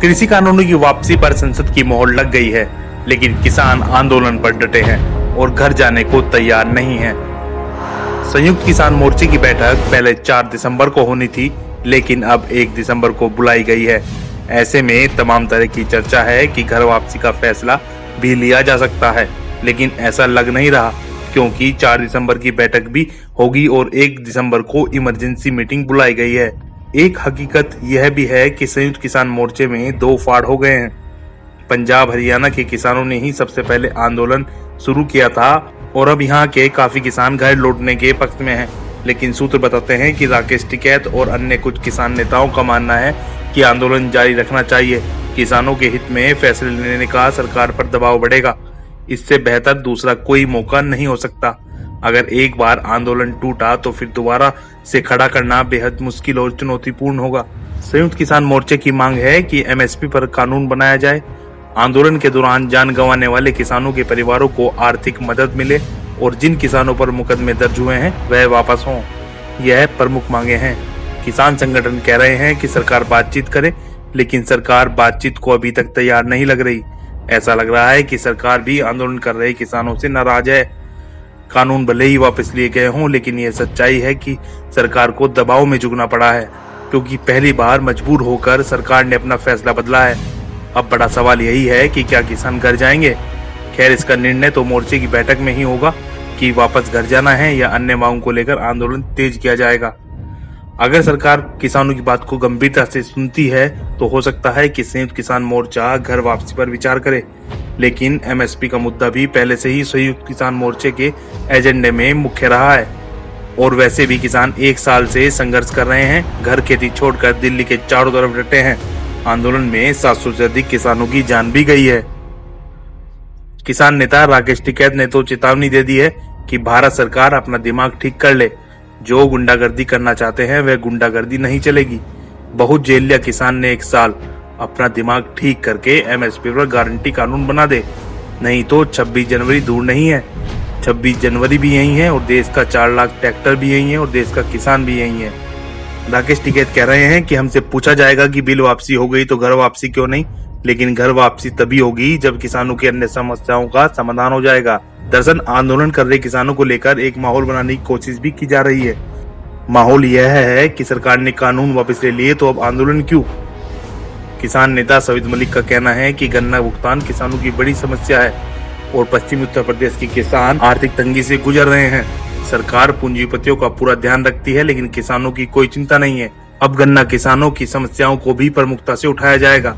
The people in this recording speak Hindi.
कृषि कानूनों की वापसी पर संसद की मोहर लग गई है, लेकिन किसान आंदोलन पर डटे हैं और घर जाने को तैयार नहीं हैं। संयुक्त किसान मोर्चे की बैठक पहले 4 दिसंबर को होनी थी, लेकिन अब 1 दिसंबर को बुलाई गई है। ऐसे में तमाम तरह की चर्चा है कि घर वापसी का फैसला भी लिया जा सकता है, लेकिन ऐसा लग नहीं रहा, क्योंकि 4 दिसंबर की बैठक भी होगी और 1 दिसंबर को इमरजेंसी मीटिंग बुलाई गई है। एक हकीकत यह भी है कि संयुक्त किसान मोर्चे में 2 फाड़ हो गए हैं। पंजाब हरियाणा के किसानों ने ही सबसे पहले आंदोलन शुरू किया था और अब यहाँ के काफी किसान घर लौटने के पक्ष में हैं। लेकिन सूत्र बताते हैं कि राकेश टिकैत और अन्य कुछ किसान नेताओं का मानना है कि आंदोलन जारी रखना चाहिए। किसानों के हित में फैसले लेने का सरकार पर दबाव बढ़ेगा। इससे बेहतर दूसरा कोई मौका नहीं हो सकता। अगर एक बार आंदोलन टूटा तो फिर दोबारा से खड़ा करना बेहद मुश्किल और चुनौतीपूर्ण होगा। संयुक्त किसान मोर्चे की मांग है कि एमएसपी पर कानून बनाया जाए, आंदोलन के दौरान जान गंवाने वाले किसानों के परिवारों को आर्थिक मदद मिले और जिन किसानों पर मुकदमे दर्ज हुए हैं वह वापस हों। यह प्रमुख मांगे हैं। किसान संगठन कह रहे हैं कि सरकार बातचीत करे, लेकिन सरकार बातचीत को अभी तक तैयार नहीं लग रही। ऐसा लग रहा है कि सरकार भी आंदोलन कर रहे किसानों से नाराज है। कानून भले ही वापस लिए गए हों, लेकिन यह सच्चाई है कि सरकार को दबाव में झुकना पड़ा है, क्योंकि पहली बार मजबूर होकर सरकार ने अपना फैसला बदला है। अब बड़ा सवाल यही है कि क्या किसान घर जाएंगे। खैर, इसका निर्णय तो मोर्चे की बैठक में ही होगा कि वापस घर जाना है या अन्य मांगों को लेकर आंदोलन तेज किया जाएगा। अगर सरकार किसानों की बात को गंभीरता से सुनती है तो हो सकता है कि संयुक्त किसान मोर्चा घर वापसी पर विचार करे, लेकिन एमएसपी का मुद्दा भी पहले से ही संयुक्त किसान मोर्चे के एजेंडे में मुख्य रहा है। और वैसे भी किसान 1 साल से संघर्ष कर रहे हैं, घर खेती छोड़कर दिल्ली के चारों तरफ डटे हैं। आंदोलन में 700 से अधिक किसानों की जान भी गई है। किसान नेता राकेश टिकैत ने तो चेतावनी दे दी है कि भारत सरकार अपना दिमाग ठीक कर ले। जो गुंडागर्दी करना चाहते हैं वह गुंडागर्दी नहीं चलेगी। बहुत जेल लिया किसान ने 1 साल, अपना दिमाग ठीक करके एमएसपी पर गारंटी कानून बना दे, नहीं तो 26 जनवरी दूर नहीं है। 26 जनवरी भी यही है और देश का 4 लाख ट्रैक्टर भी यही है और देश का किसान भी यही है। राकेश टिकैत कह रहे हैं कि हमसे पूछा जाएगा कि बिल वापसी हो गई तो घर वापसी क्यों नहीं, लेकिन घर वापसी तभी होगी जब किसानों की अन्य समस्याओं का समाधान हो जाएगा। दरअसल आंदोलन कर रहे किसानों को लेकर एक माहौल बनाने की कोशिश भी की जा रही है। माहौल यह है कि सरकार ने कानून वापस ले लिए तो अब आंदोलन क्यों। किसान नेता सविद मलिक का कहना है कि गन्ना भुगतान किसानों की बड़ी समस्या है और पश्चिमी उत्तर प्रदेश के किसान आर्थिक तंगी से गुजर रहे हैं। सरकार पूंजीपतियों का पूरा ध्यान रखती है, लेकिन किसानों की कोई चिंता नहीं है। अब गन्ना किसानों की समस्याओं को भी प्रमुखता से उठाया जाएगा।